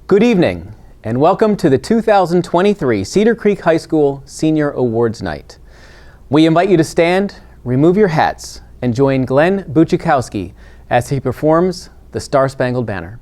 Good evening, and welcome to the 2023 Cedar Creek High School Senior Awards Night. We invite you to stand, remove your hats, and join Glenn Buchikowski as he performs the Star-Spangled Banner.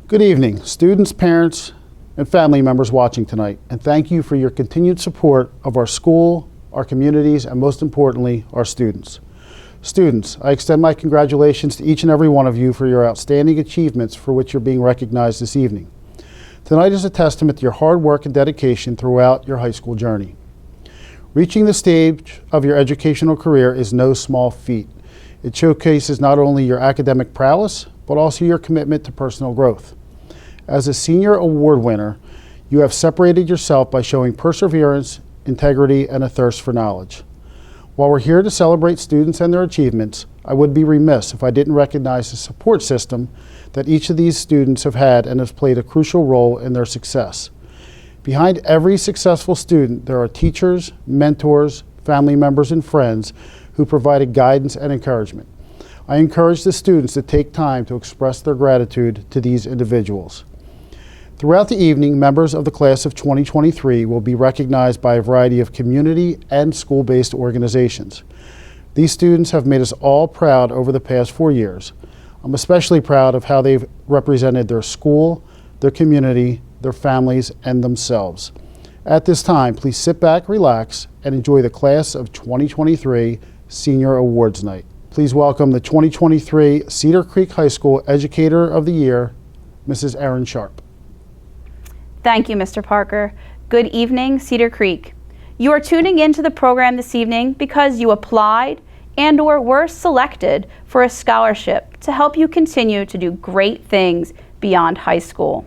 Good evening, students, parents, and family members watching tonight, and thank you for your continued support of our school, our communities, and most importantly, our students. Students, I extend my congratulations to each and every one of you for your outstanding achievements for which you're being recognized this evening. Tonight is a testament to your hard work and dedication throughout your high school journey. Reaching the stage of your educational career is no small feat. It showcases not only your academic prowess, but also your commitment to personal growth. As a senior award winner, you have separated yourself by showing perseverance, integrity, and a thirst for knowledge. While we're here to celebrate students and their achievements, I would be remiss if I didn't recognize the support system that each of these students have had and has played a crucial role in their success. Behind every successful student, there are teachers, mentors, family members, and friends who provided guidance and encouragement. I encourage the students to take time to express their gratitude to these individuals. Throughout the evening, members of the class of 2023 will be recognized by a variety of community and school-based organizations. These students have made us all proud over the past 4 years. I'm especially proud of how they've represented their school, their community, their families, and themselves. At this time, please sit back, relax, and enjoy the class of 2023 Senior Awards Night. Please welcome the 2023 Cedar Creek High School Educator of the Year, Mrs. Erin Sharp. Thank you, Mr. Parker. Good evening, Cedar Creek. You are tuning into the program this evening because you applied and/or were selected for a scholarship to help you continue to do great things beyond high school.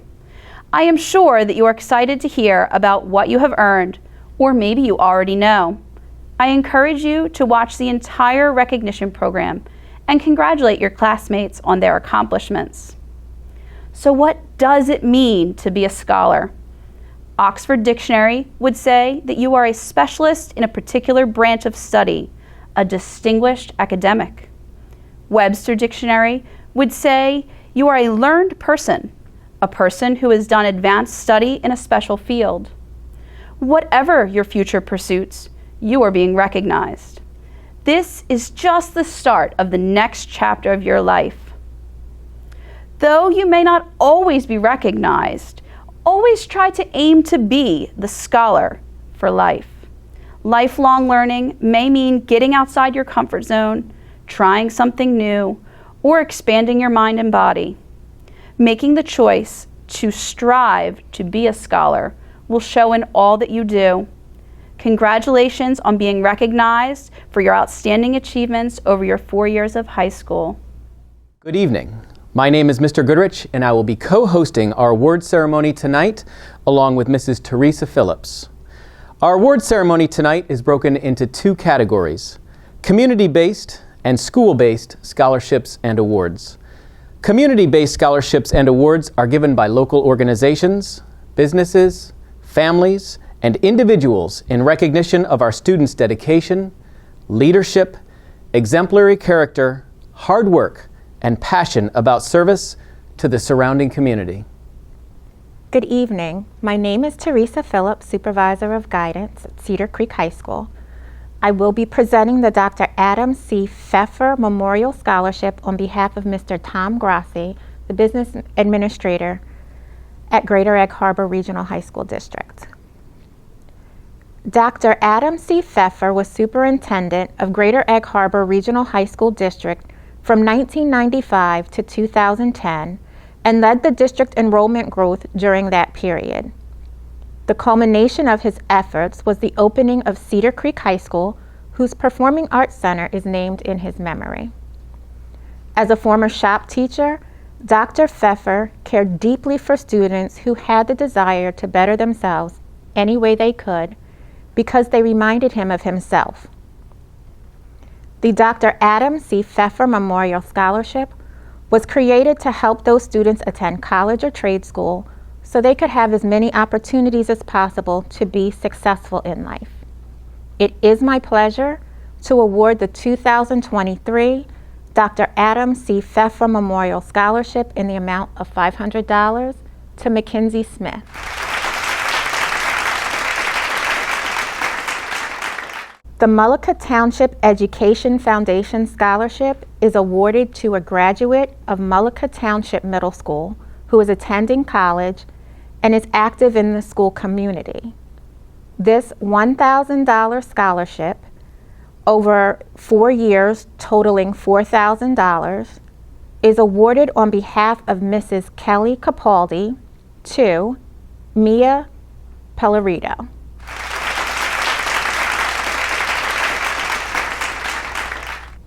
I am sure that you are excited to hear about what you have earned, or maybe you already know. I encourage you to watch the entire recognition program and congratulate your classmates on their accomplishments. So what does it mean to be a scholar? Oxford Dictionary would say that you are a specialist in a particular branch of study, a distinguished academic. Webster Dictionary would say you are a learned person, a person who has done advanced study in a special field. Whatever your future pursuits, you are being recognized. This is just the start of the next chapter of your life. Though you may not always be recognized, always try to aim to be the scholar for life. Lifelong learning may mean getting outside your comfort zone, trying something new, or expanding your mind and body. Making the choice to strive to be a scholar will show in all that you do. Congratulations on being recognized for your outstanding achievements over your 4 years of high school. Good evening. My name is Mr. Goodrich, and I will be co-hosting our award ceremony tonight, along with Mrs. Teresa Phillips. Our award ceremony tonight is broken into two categories: community-based and school-based scholarships and awards. Community-based scholarships and awards are given by local organizations, businesses, families, and individuals in recognition of our students' dedication, leadership, exemplary character, hard work, and passion about service to the surrounding community. Good evening. My name is Teresa Phillips, Supervisor of Guidance at Cedar Creek High School. I will be presenting the Dr. Adam C. Pfeffer Memorial Scholarship on behalf of Mr. Tom Grassi, the Business Administrator at Greater Egg Harbor Regional High School District. Dr. Adam C. Pfeffer was Superintendent of Greater Egg Harbor Regional High School District from 1995 to 2010 and led the district enrollment growth during that period. The culmination of his efforts was the opening of Cedar Creek High School, whose Performing Arts Center is named in his memory. As a former shop teacher, Dr. Pfeffer cared deeply for students who had the desire to better themselves any way they could because they reminded him of himself. The Dr. Adam C. Pfeffer Memorial Scholarship was created to help those students attend college or trade school so they could have as many opportunities as possible to be successful in life. It is my pleasure to award the 2023 Dr. Adam C. Pfeffer Memorial Scholarship in the amount of $500 to Mackenzie Smith. The Mullica Township Education Foundation Scholarship is awarded to a graduate of Mullica Township Middle School who is attending college and is active in the school community. This $1,000 scholarship over 4 years totaling $4,000 is awarded on behalf of Mrs. Kelly Capaldi to Mia Pellerito.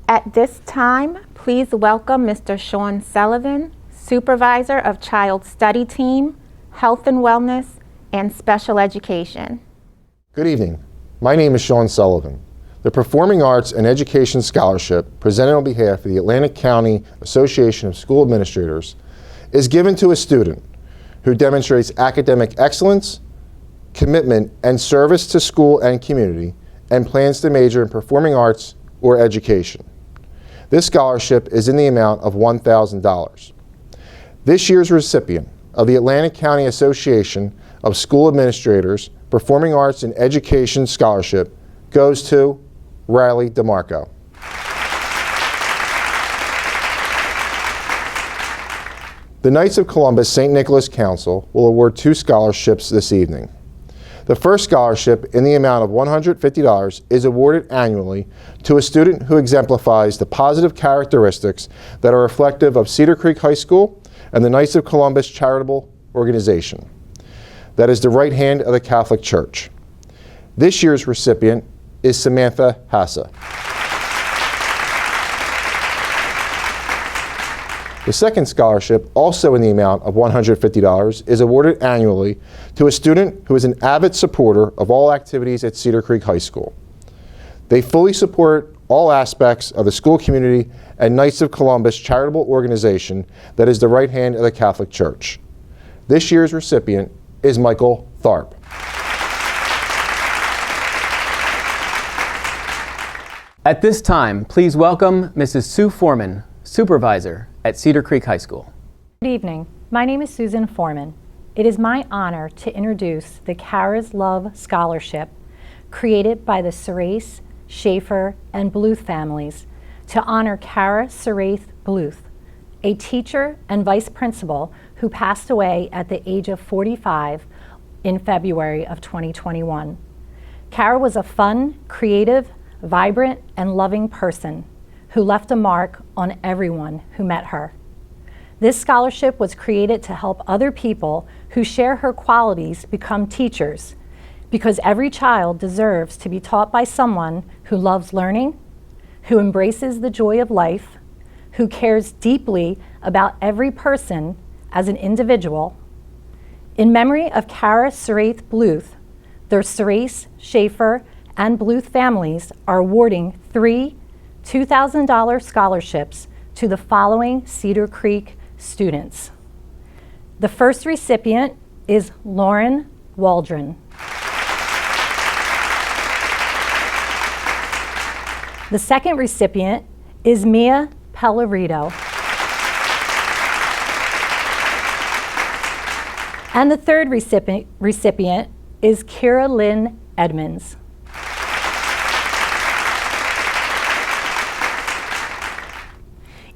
At this time, please welcome Mr. Sean Sullivan, Supervisor of Child Study Team, Health and Wellness, and Special Education. Good evening. My name is Sean Sullivan. The Performing Arts and Education Scholarship, presented on behalf of the Atlantic County Association of School Administrators, is given to a student who demonstrates academic excellence, commitment, and service to school and community, and plans to major in performing arts or education. This scholarship is in the amount of $1,000. This year's recipient of the Atlantic County Association of School Administrators Performing Arts and Education Scholarship goes to Riley DeMarco. The Knights of Columbus St. Nicholas Council will award 2 scholarships this evening. The first scholarship, in the amount of $150, is awarded annually to a student who exemplifies the positive characteristics that are reflective of Cedar Creek High School and the Knights of Columbus Charitable Organization. That is the right hand of the Catholic Church. This year's recipient is Samantha Hassa. The second scholarship, also in the amount of $150, is awarded annually to a student who is an avid supporter of all activities at Cedar Creek High School. They fully support all aspects of the school community and Knights of Columbus charitable organization that is the right hand of the Catholic Church. This year's recipient is Michael Tharp. At this time, please welcome Mrs. Sue Foreman, Supervisor at Cedar Creek High School. Good evening. My name is Susan Foreman. It is my honor to introduce the Kara's Love Scholarship created by the Serace, Schaefer, and Bluth families to honor Kara Seraith Bluth, a teacher and vice principal who passed away at the age of 45 in February of 2021. Kara was a fun, creative, vibrant, and loving person who left a mark on everyone who met her. This scholarship was created to help other people who share her qualities become teachers, because every child deserves to be taught by someone who loves learning, who embraces the joy of life, who cares deeply about every person as an individual. In memory of Kara Seraith Bluth, their Serace, Schaefer, and Bluth families are awarding 3 $2,000 scholarships to the following Cedar Creek students. The first recipient is Lauren Waldron. The second recipient is Mia Pellerito. And the third recipient is Kira Lynn Edmonds.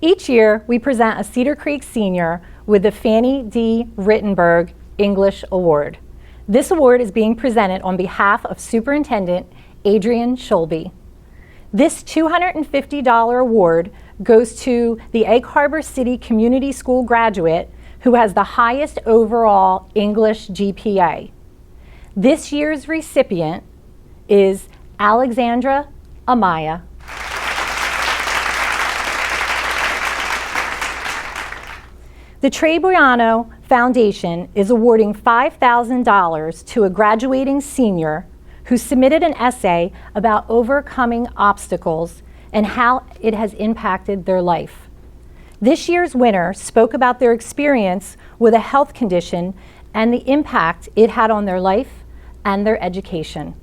Each year, we present a Cedar Creek senior with the Fannie D. Rittenberg English Award. This award is being presented on behalf of Superintendent Adrian Scholbe. This $250 award goes to the Egg Harbor City Community School graduate who has the highest overall English GPA. This year's recipient is Alexandra Amaya. The Trey Briano Foundation is awarding $5,000 to a graduating senior who submitted an essay about overcoming obstacles and how it has impacted their life. This year's winner spoke about their experience with a health condition and the impact it had on their life and their education.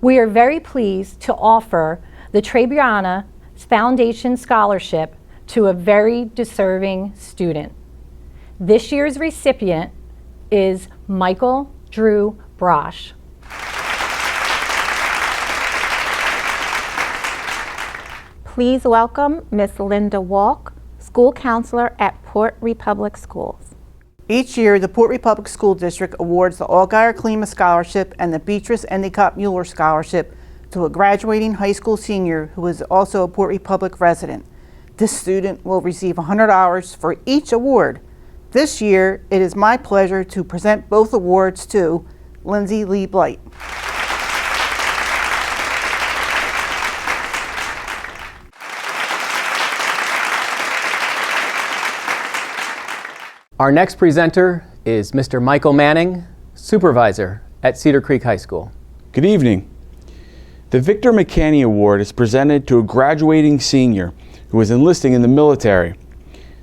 We are very pleased to offer the Trey Briano Foundation Scholarship to a very deserving student. This year's recipient is Michael Drew Brosh. Please welcome Miss Linda Walk, school counselor at Port Republic Schools. Each year, the Port Republic School District awards the Allgaier Klima Scholarship and the Beatrice Endicott Mueller Scholarship to a graduating high school senior who is also a Port Republic resident. This student will receive $100 for each award. This year, it is my pleasure to present both awards to Lindsay Lee Blight. Our next presenter is Mr. Michael Manning, supervisor at Cedar Creek High School. Good evening. The Victor McCanny Award is presented to a graduating senior who is enlisting in the military.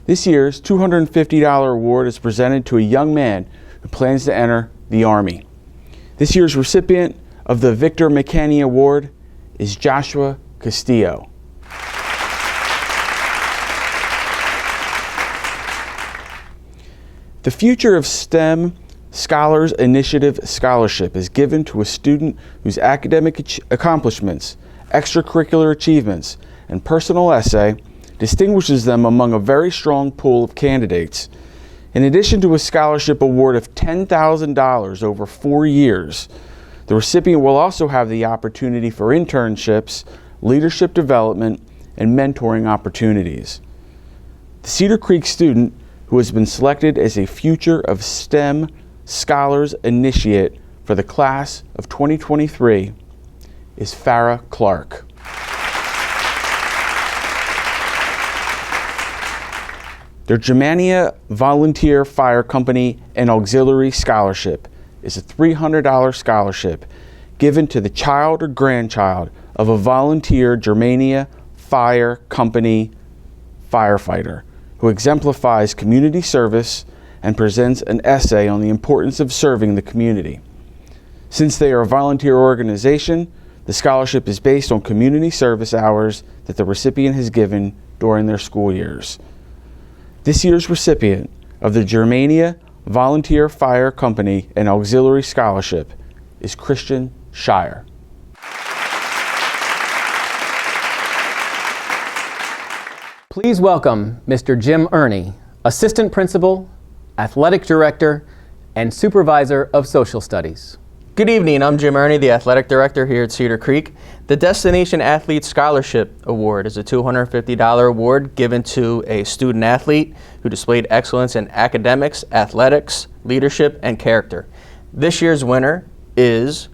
This year's $250 award is presented to a young man who plans to enter the Army. This year's recipient of the Victor McCanny Award is Joshua Castillo. The Future of STEM Scholars Initiative Scholarship is given to a student whose academic accomplishments, extracurricular achievements, and personal essay distinguishes them among a very strong pool of candidates. In addition to a scholarship award of $10,000 over 4 years, the recipient will also have the opportunity for internships, leadership development, and mentoring opportunities. The Cedar Creek student who has been selected as a Future of STEM Scholars Initiate for the class of 2023 is Farrah Clark. Their Germania Volunteer Fire Company and Auxiliary Scholarship is a $300 scholarship given to the child or grandchild of a volunteer Germania Fire Company firefighter who exemplifies community service and presents an essay on the importance of serving the community. Since they are a volunteer organization, the scholarship is based on community service hours that the recipient has given during their school years. This year's recipient of the Germania Volunteer Fire Company and Auxiliary Scholarship is Christian Shire. Please welcome Mr. Jim Ernie, Assistant Principal, Athletic Director, and Supervisor of Social Studies. Good evening, I'm Jim Ernie, the Athletic Director here at Cedar Creek. The Destination Athlete Scholarship Award is a $250 award given to a student athlete who displayed excellence in academics, athletics, leadership, and character. This year's winner is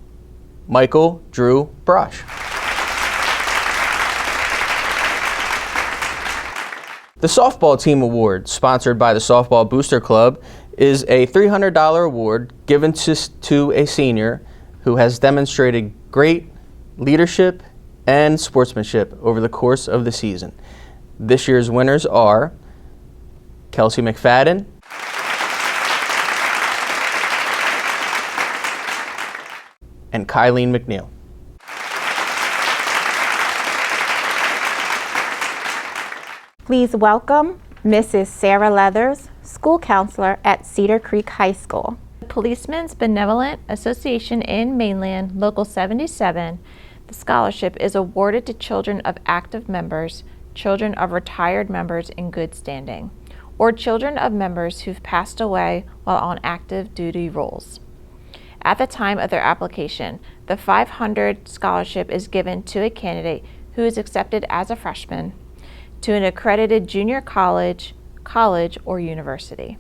Michael Drew Brosh. The Softball Team Award, sponsored by the Softball Booster Club, is a $300 award given to a senior who has demonstrated great leadership and sportsmanship over the course of the season. This year's winners are Kelsey McFadden, and Kylene McNeil. Please welcome Mrs. Sarah Leathers, school counselor at Cedar Creek High School. The Policemen's Benevolent Association in Mainland, Local 77. The scholarship is awarded to children of active members children of retired members in good standing, or children of members who've passed away while on active duty roles. At the time of their application, the 500 scholarship is given to a candidate who is accepted as a freshman to an accredited junior college, or university.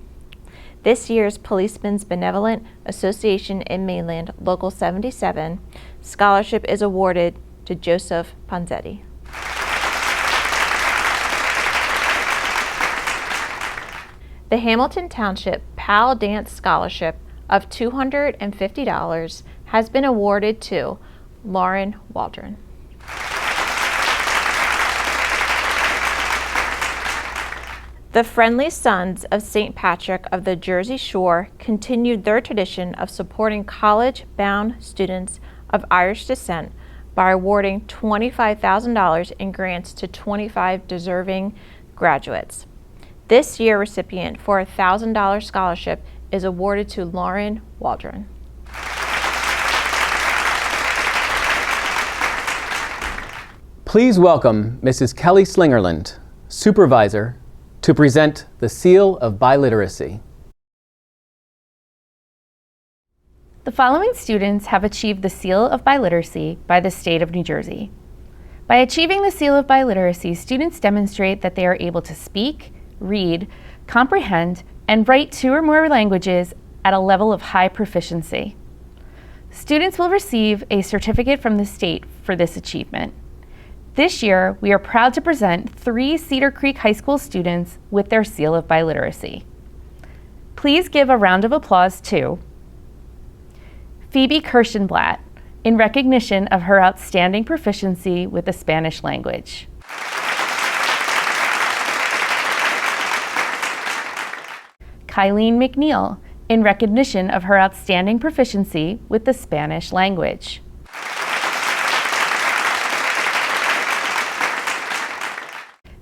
This year's Policemen's Benevolent Association in Mainland, Local 77, scholarship is awarded to Joseph Ponzetti. The Hamilton Township PAL Dance Scholarship of $250 has been awarded to Lauren Waldron. The Friendly Sons of St. Patrick of the Jersey Shore continued their tradition of supporting college-bound students of Irish descent by awarding $25,000 in grants to 25 deserving graduates. This year recipient for a $1,000 scholarship is awarded to Lauren Waldron. Please welcome Mrs. Kelly Slingerland, Supervisor, to present the Seal of Biliteracy. The following students have achieved the Seal of Biliteracy by the state of New Jersey. By achieving the Seal of Biliteracy, students demonstrate that they are able to speak, read, comprehend, and write 2 or more languages at a level of high proficiency. Students will receive a certificate from the state for this achievement. This year, we are proud to present 3 Cedar Creek High School students with their Seal of Biliteracy. Please give a round of applause to Phoebe Kirschenblatt in recognition of her outstanding proficiency with the Spanish language. Kylene McNeil in recognition of her outstanding proficiency with the Spanish language.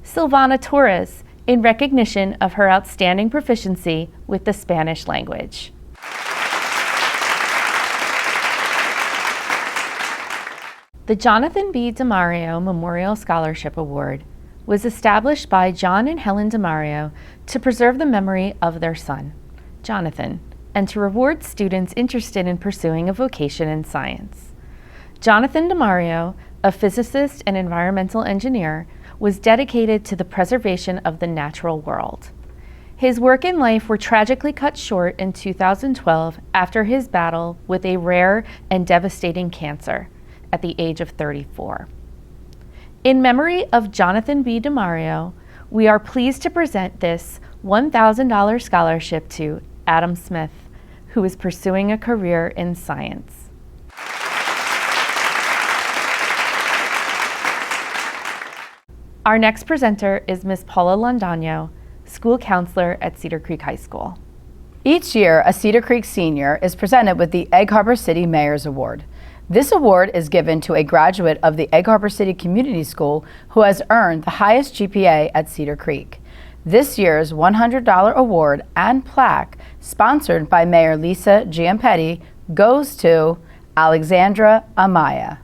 Silvana Torres in recognition of her outstanding proficiency with the Spanish language. The Jonathan B. DeMario Memorial Scholarship Award was established by John and Helen DeMario to preserve the memory of their son, Jonathan, and to reward students interested in pursuing a vocation in science. Jonathan DeMario, a physicist and environmental engineer, was dedicated to the preservation of the natural world. His work in life were tragically cut short in 2012 after his battle with a rare and devastating cancer at the age of 34. In memory of Jonathan B. DeMario, we are pleased to present this $1,000 scholarship to Adam Smith, who is pursuing a career in science. Our next presenter is Ms. Paula Landano, school counselor at Cedar Creek High School. Each year, a Cedar Creek senior is presented with the Egg Harbor City Mayor's Award. This award is given to a graduate of the Egg Harbor City Community School who has earned the highest GPA at Cedar Creek. This year's $100 award and plaque, sponsored by Mayor Lisa Giampetti, goes to Alexandra Amaya.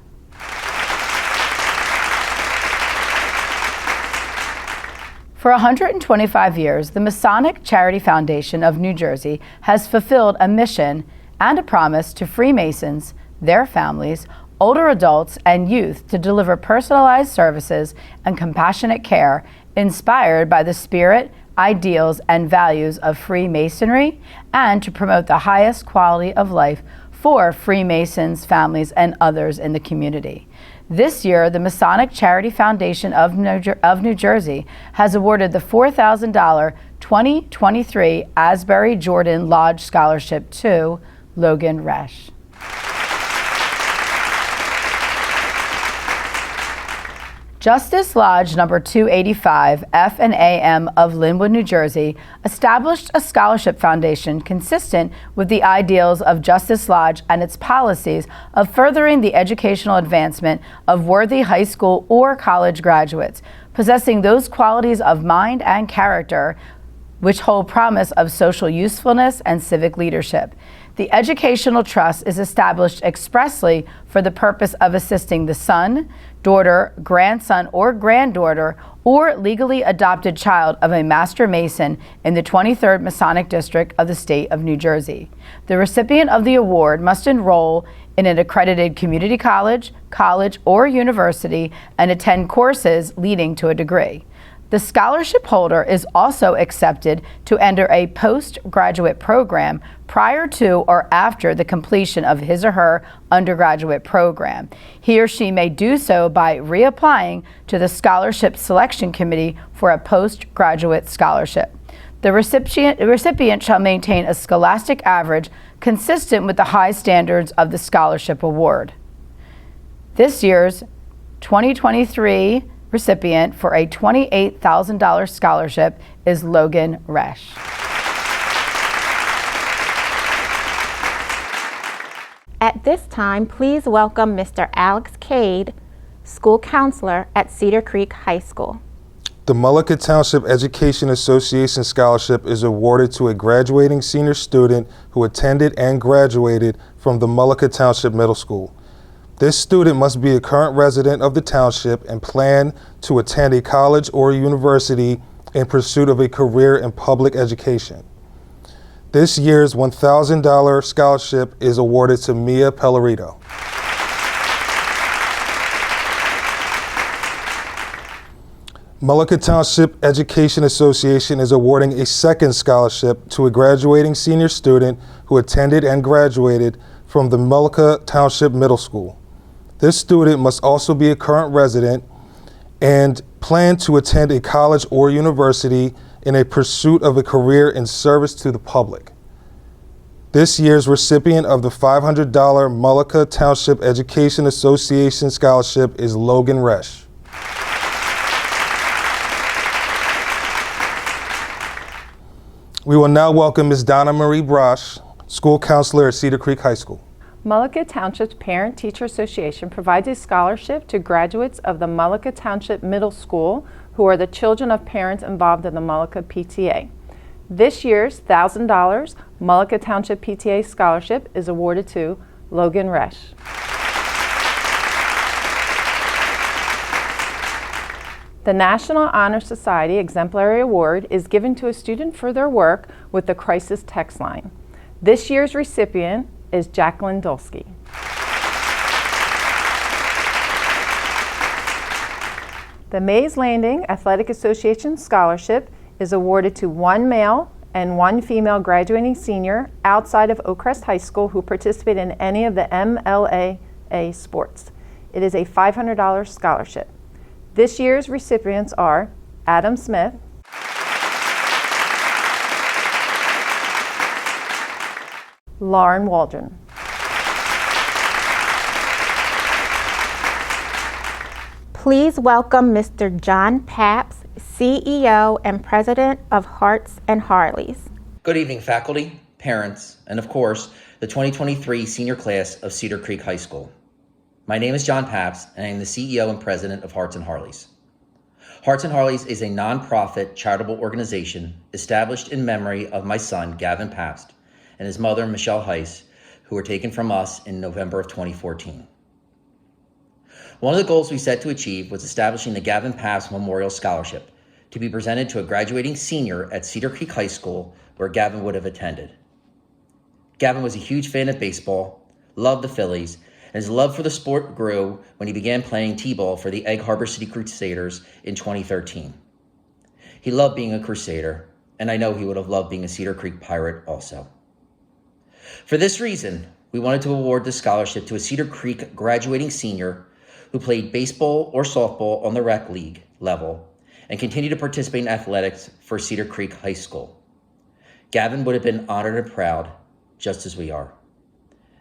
For 125 years, the Masonic Charity Foundation of New Jersey has fulfilled a mission and a promise to Freemasons, their families, older adults, and youth to deliver personalized services and compassionate care inspired by the spirit, ideals, and values of Freemasonry, and to promote the highest quality of life for Freemasons, families, and others in the community. This year, the Masonic Charity Foundation of New Jersey has awarded the $4,000 2023 Asbury Jordan Lodge Scholarship to Logan Resch. Justice Lodge number 285, F&AM of Linwood, New Jersey, established a scholarship foundation consistent with the ideals of Justice Lodge and its policies of furthering the educational advancement of worthy high school or college graduates, possessing those qualities of mind and character which hold promise of social usefulness and civic leadership. The Educational Trust is established expressly for the purpose of assisting the son, daughter, grandson, or granddaughter, or legally adopted child of a Master Mason in the 23rd Masonic District of the State of New Jersey. The recipient of the award must enroll in an accredited community college, or university and attend courses leading to a degree. The scholarship holder is also accepted to enter a postgraduate program prior to or after the completion of his or her undergraduate program. He or she may do so by reapplying to the Scholarship Selection Committee for a postgraduate scholarship. The recipient shall maintain a scholastic average consistent with the high standards of the scholarship award. This year's 2023 recipient for a $28,000 scholarship is Logan Resch. At this time, please welcome Mr. Alex Cade, school counselor at Cedar Creek High School. The Mullica Township Education Association Scholarship is awarded to a graduating senior student who attended and graduated from the Mullica Township Middle School. This student must be a current resident of the township and plan to attend a college or university in pursuit of a career in public education. This year's $1,000 scholarship is awarded to Mia Pellerito. Mullica Township Education Association is awarding a second scholarship to a graduating senior student who attended and graduated from the Mullica Township Middle School. This student must also be a current resident and plan to attend a college or university in a pursuit of a career in service to the public. This year's recipient of the $500 Mullica Township Education Association Scholarship is Logan Resch. We will now welcome Ms. Donna Marie Brosh, school counselor at Cedar Creek High School. Mullica Township's Parent-Teacher Association provides a scholarship to graduates of the Mullica Township Middle School who are the children of parents involved in the Mullica PTA. This year's $1,000 Mullica Township PTA scholarship is awarded to Logan Resch. The National Honor Society Exemplary Award is given to a student for their work with the Crisis Text Line. This year's recipient is Jacqueline Dulski. The Mays Landing Athletic Association Scholarship is awarded to one male and one female graduating senior outside of Oakcrest High School who participate in any of the MLAA sports. It is a $500 scholarship. This year's recipients are Adam Smith, Lauren Waldron. Please welcome Mr. John Papps, CEO and President of Hearts and Harleys. Good evening, faculty, parents, and of course, the 2023 senior class of Cedar Creek High School. My name is John Papps, and I am the CEO and President of Hearts and Harleys. Hearts and Harleys is a nonprofit charitable organization established in memory of my son, Gavin Papps, and his mother, Michelle Heiss, who were taken from us in November of 2014. One of the goals we set to achieve was establishing the Gavin Papps Memorial Scholarship to be presented to a graduating senior at Cedar Creek High School where Gavin would have attended. Gavin was a huge fan of baseball, loved the Phillies, and his love for the sport grew when he began playing t-ball for the Egg Harbor City Crusaders in 2013. He loved being a Crusader, and I know he would have loved being a Cedar Creek Pirate also. For this reason, we wanted to award this scholarship to a Cedar Creek graduating senior who played baseball or softball on the rec league level and continued to participate in athletics for Cedar Creek High School. Gavin would have been honored and proud, just as we are.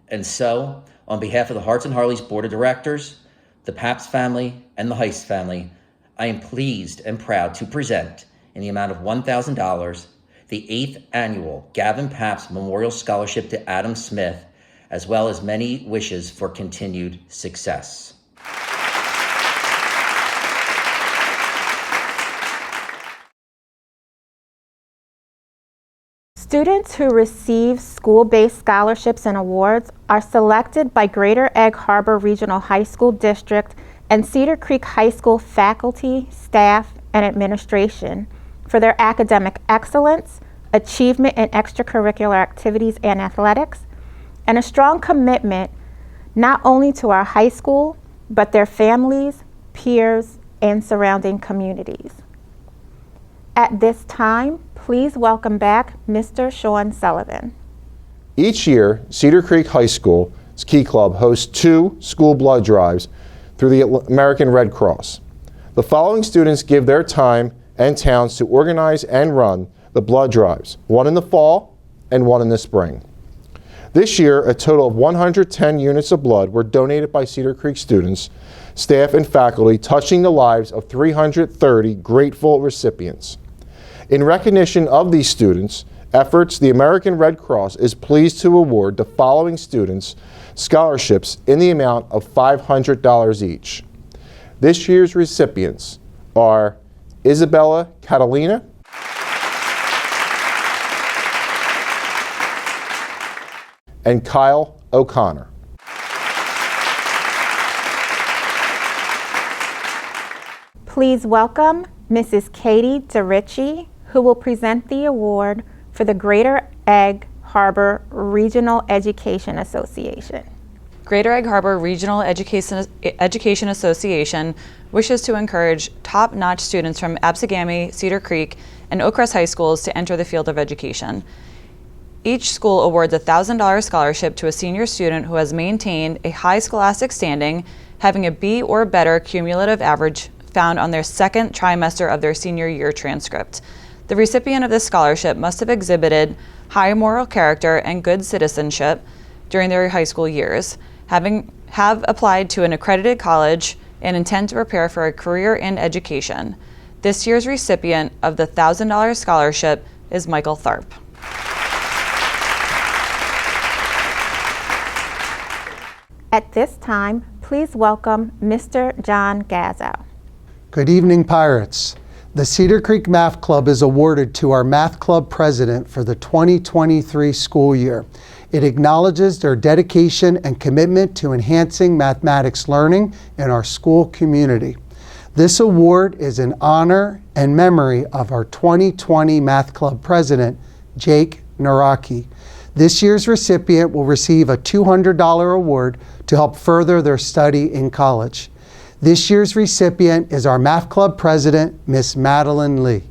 And so, on behalf of the Hearts and Harleys Board of Directors, the Papps family, and the Heiss family, I am pleased and proud to present, in the amount of $1,000, the 8th annual Gavin Papps Memorial Scholarship to Adam Smith, as well as many wishes for continued success. Students who receive school-based scholarships and awards are selected by Greater Egg Harbor Regional High School District and Cedar Creek High School faculty, staff, and administration for their academic excellence, achievement in extracurricular activities and athletics, and a strong commitment not only to our high school, but their families, peers, and surrounding communities. At this time, please welcome back Mr. Sean Sullivan. Each year, Cedar Creek High School's Key Club hosts 2 school blood drives through the American Red Cross. The following students give their time and talents to organize and run the blood drives, one in the fall and one in the spring. This year, a total of 110 units of blood were donated by Cedar Creek students, staff, and faculty, touching the lives of 330 grateful recipients. In recognition of these students' efforts, the American Red Cross is pleased to award the following students scholarships in the amount of $500 each. This year's recipients are Isabella Catalina, and Kyle O'Connor. Please welcome Mrs. Katie DeRicci, who will present the award for the Greater Egg Harbor Regional Education Association. Greater Egg Harbor Regional Education Association wishes to encourage top-notch students from Absegami, Cedar Creek, and Oakcrest High Schools to enter the field of education. Each school awards a $1,000 scholarship to a senior student who has maintained a high scholastic standing, having a B or better cumulative average found on their second trimester of their senior year transcript. The recipient of this scholarship must have exhibited high moral character and good citizenship during their high school years, have applied to an accredited college, and intend to prepare for a career in education. This year's recipient of the $1,000 scholarship is Michael Tharp. At this time, please welcome Mr. John Gazow. Good evening, Pirates. The Cedar Creek Math Club is awarded to our Math Club president for the 2023 school year. It acknowledges their dedication and commitment to enhancing mathematics learning in our school community. This award is in honor and memory of our 2020 Math Club president, Jake Naraki. This year's recipient will receive a $200 award to help further their study in college. This year's recipient is our Math Club president, Miss Madeline Lee.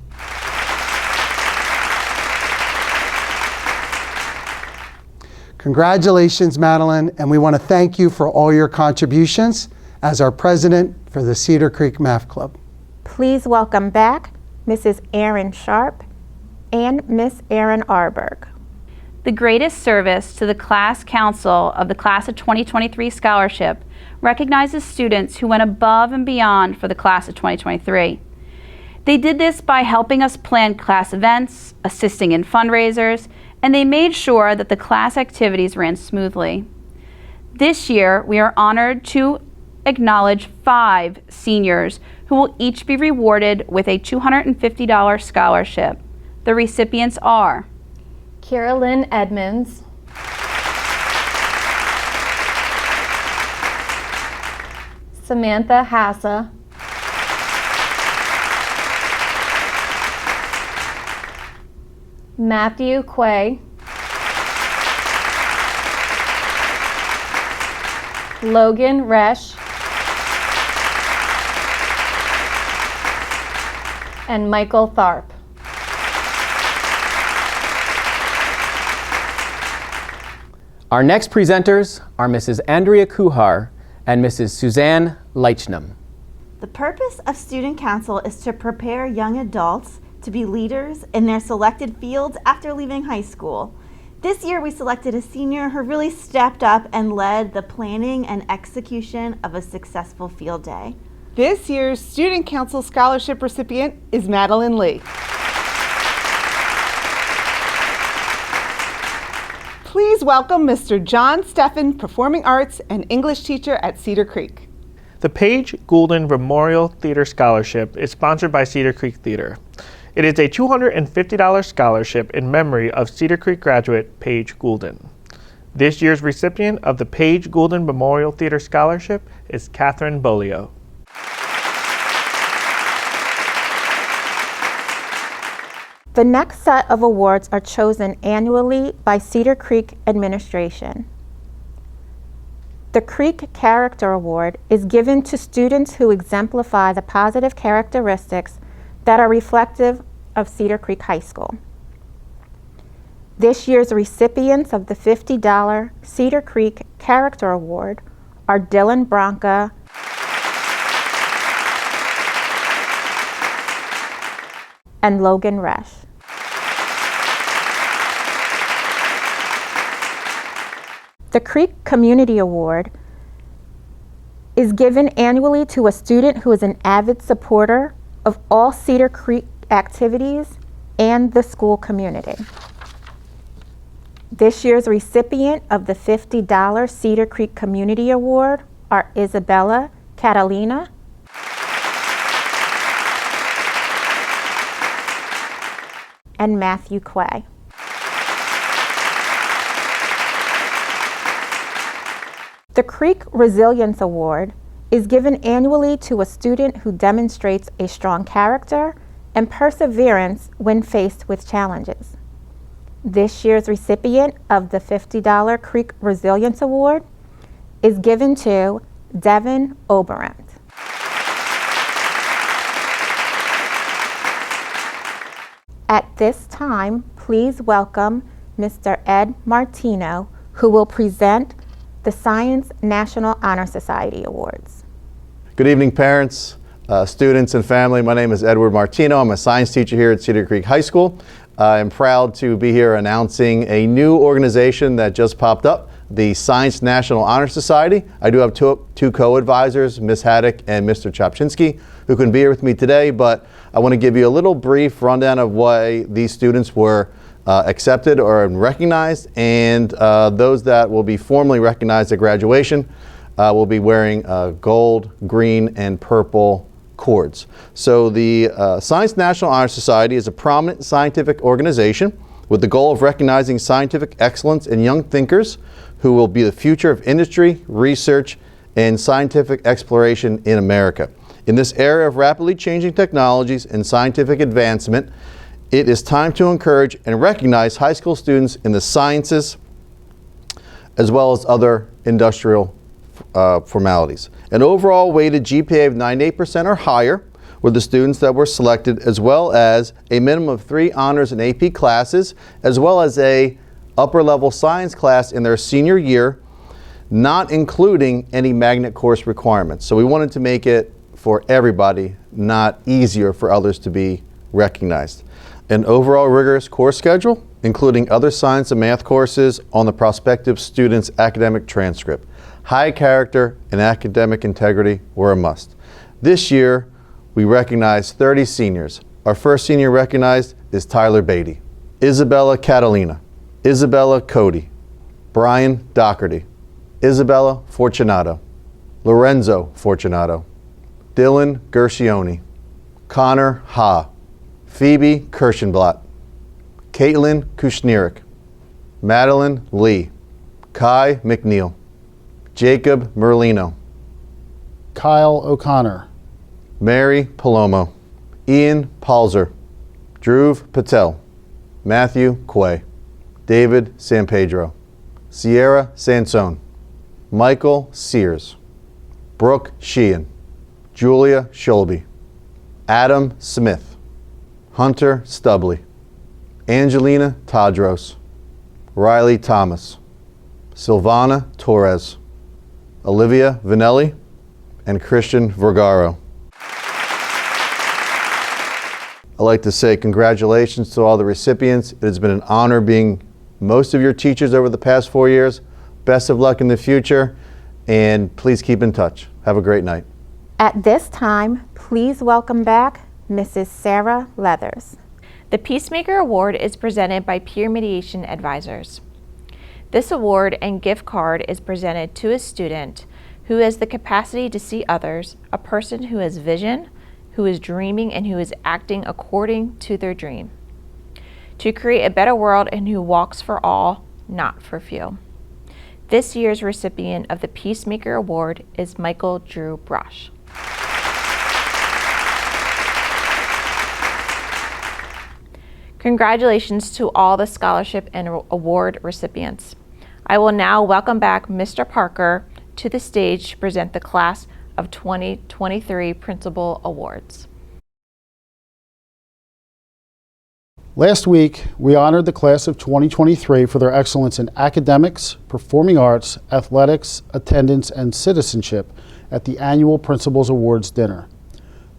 Congratulations, Madeline, and we want to thank you for all your contributions as our president for the Cedar Creek Math Club. Please welcome back Mrs. Erin Sharp and Miss Erin Arberg. The greatest service to the class council of the class of 2023 scholarship recognizes students who went above and beyond for the class of 2023. They did this by helping us plan class events, assisting in fundraisers, and they made sure that the class activities ran smoothly. This year, we are honored to acknowledge 5 seniors who will each be rewarded with a $250 scholarship. The recipients are Carolyn Edmonds, Samantha Hassa, Matthew Quay, Logan Resch, and Michael Tharp. Our next presenters are Mrs. Andrea Kuhar and Mrs. Suzanne Leichnam. The purpose of Student Council is to prepare young adults to be leaders in their selected fields after leaving high school. This year we selected a senior who really stepped up and led the planning and execution of a successful field day. This year's Student Council Scholarship recipient is Madeline Lee. Please welcome Mr. John Steffen, Performing Arts and English teacher at Cedar Creek. The Paige Goulden Memorial Theater Scholarship is sponsored by Cedar Creek Theater. It is a $250 scholarship in memory of Cedar Creek graduate Paige Goulden. This year's recipient of the Paige Goulden Memorial Theater Scholarship is Catherine Bolio. The next set of awards are chosen annually by Cedar Creek administration. The Creek Character Award is given to students who exemplify the positive characteristics that are reflective of Cedar Creek High School. This year's recipients of the $50 Cedar Creek Character Award are Dylan Bronca and Logan Resch. The Creek Community Award is given annually to a student who is an avid supporter of all Cedar Creek activities and the school community. This year's recipient of the $50 Cedar Creek Community Award are Isabella Catalina and Matthew Quay. The Creek Resilience Award is given annually to a student who demonstrates a strong character and perseverance when faced with challenges. This year's recipient of the $50 Creek Resilience Award is given to Devin Oberent. At this time, please welcome Mr. Ed Martino, who will present the Science National Honor Society Awards. Good evening, parents, students, and family. My name is Edward Martino. I'm a science teacher here at Cedar Creek High School. I'm proud to be here announcing a new organization that just popped up, the Science National Honor Society. I do have two co-advisors, Ms. Haddock and Mr. Chopchinsky, who can be here with me today, but I want to give you a little brief rundown of why these students were accepted or recognized, and those that will be formally recognized at graduation will be wearing gold, green, and purple cords. So the Science National Honor Society is a prominent scientific organization with the goal of recognizing scientific excellence in young thinkers who will be the future of industry, research, and scientific exploration in America. In this era of rapidly changing technologies and scientific advancement, it is time to encourage and recognize high school students in the sciences as well as other industrial formalities. An overall weighted GPA of 98% or higher were the students that were selected, as well as a minimum of 3 honors and AP classes, as well as a upper level science class in their senior year, not including any magnet course requirements. So we wanted to make it for everybody, not easier for others to be recognized. An overall rigorous course schedule, including other science and math courses on the prospective student's academic transcript. High character and academic integrity were a must. This year, we recognized 30 seniors. Our first senior recognized is Tyler Beatty, Isabella Catalina, Isabella Cody, Brian Doherty, Isabella Fortunato, Lorenzo Fortunato, Dylan Gershioni, Connor Ha, Phoebe Kirschenblatt, Caitlin Kushnierik, Madeline Lee, Kai McNeil, Jacob Merlino, Kyle O'Connor, Mary Palomo, Ian Palzer, Dhruv Patel, Matthew Quay, David San Pedro, Sierra Sansone, Michael Sears, Brooke Sheehan, Julia Scholbe, Adam Smith, Hunter Stubley, Angelina Tadros, Riley Thomas, Silvana Torres, Olivia Vanelli, and Christian Vergaro. I'd like to say congratulations to all the recipients. It has been an honor being most of your teachers over the past 4 years. Best of luck in the future, and please keep in touch. Have a great night. At this time, please welcome back Mrs. Sarah Leathers. The Peacemaker Award is presented by Peer Mediation Advisors. This award and gift card is presented to a student who has the capacity to see others, a person who has vision, who is dreaming and who is acting according to their dream. To create a better world and who walks for all, not for few. This year's recipient of the Peacemaker Award is Michael Drew Brush. Congratulations to all the scholarship and award recipients. I will now welcome back Mr. Parker to the stage to present the Class of 2023 Principal Awards. Last week, we honored the class of 2023 for their excellence in academics, performing arts, athletics, attendance, and citizenship at the annual Principals Awards dinner.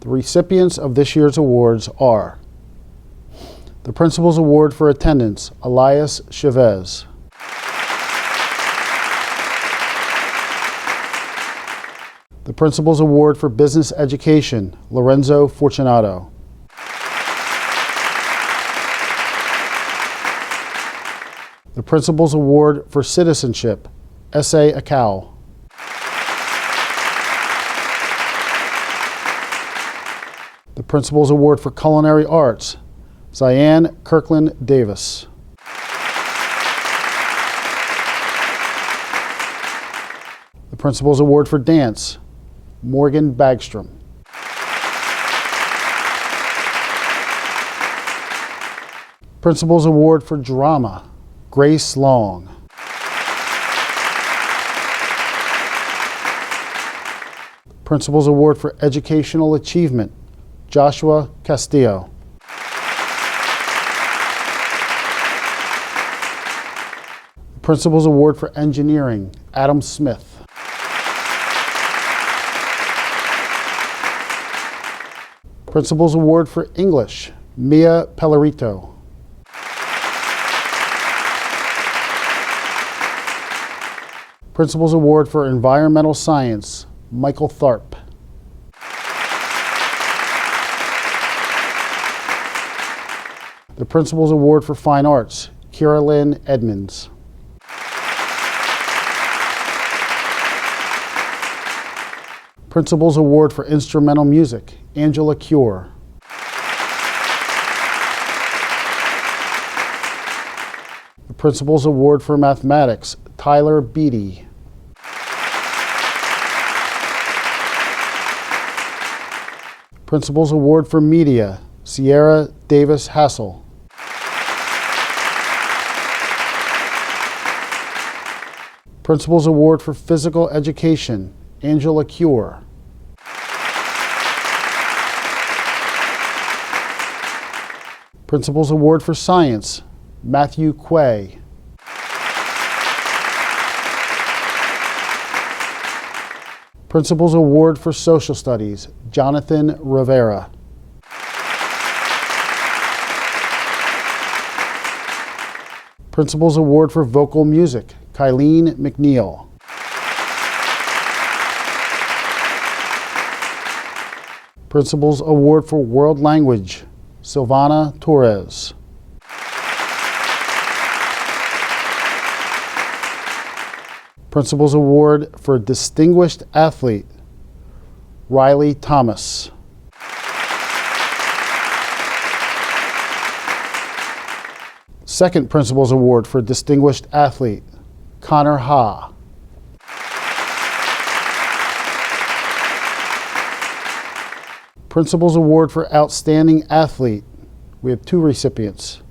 The recipients of this year's awards are the Principals Award for Attendance, Elias Chavez. The Principals Award for Business Education, Lorenzo Fortunato. The Principals Award for Citizenship, S.A. Akau. The Principals Award for Culinary Arts, Ziane Kirkland Davis. The Principals Award for Dance, Morgan Bagstrom. Principals Award for Drama, Grace Long. Principals Award for Educational Achievement, Joshua Castillo. Principals Award for Engineering, Adam Smith. Principals Award for English, Mia Pellerito. Principals Award for Environmental Science, Michael Tharp. The Principals Award for Fine Arts, Kira Lynn Edmonds. Principals Award for Instrumental Music, Angela Cure. The Principals Award for Mathematics, Tyler Beatty. Principals Award for Media, Sierra Davis Hassel. Principals Award for Physical Education, Angela Cure. Principals Award for Science, Matthew Quay. Principals Award for Social Studies, Jonathan Rivera. Principals Award for Vocal Music, Kylene McNeil. Principals Award for World Language, Silvana Torres. Principals Award for Distinguished Athlete, Riley Thomas. Second Principals Award for Distinguished Athlete, Connor Ha. Principals Award for Outstanding Athlete, we have two recipients,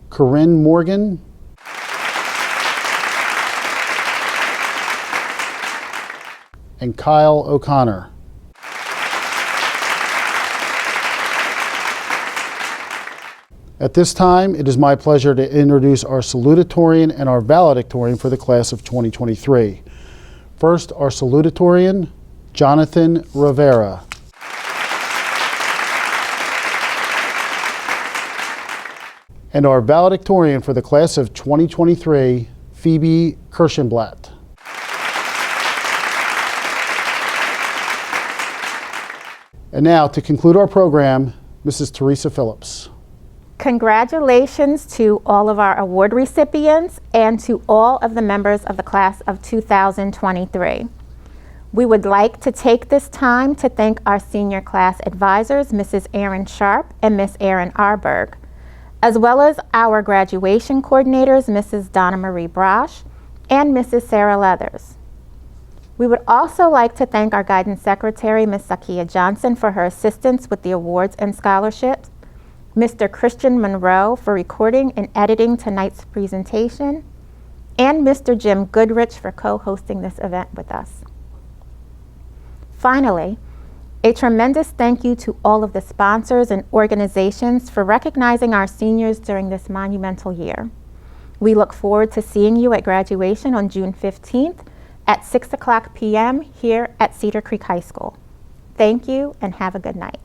Corinne Morgan and Kyle O'Connor. At this time, it is my pleasure to introduce our salutatorian and our valedictorian for the class of 2023. First, our salutatorian, Jonathan Rivera. And our valedictorian for the class of 2023, Phoebe Kirschenblatt. And now, to conclude our program, Mrs. Teresa Phillips. Congratulations to all of our award recipients and to all of the members of the class of 2023. We would like to take this time to thank our senior class advisors, Mrs. Erin Sharp and Miss Erin Arberg, as well as our graduation coordinators, Mrs. Donna Marie Brosh and Mrs. Sarah Leathers. We would also like to thank our guidance secretary, Ms. Sakia Johnson, for her assistance with the awards and scholarships, Mr. Christian Monroe for recording and editing tonight's presentation, and Mr. Jim Goodrich for co-hosting this event with us. Finally, a tremendous thank you to all of the sponsors and organizations for recognizing our seniors during this monumental year. We look forward to seeing you at graduation on June 15th at 6:00 p.m. here at Cedar Creek High School. Thank you and have a good night.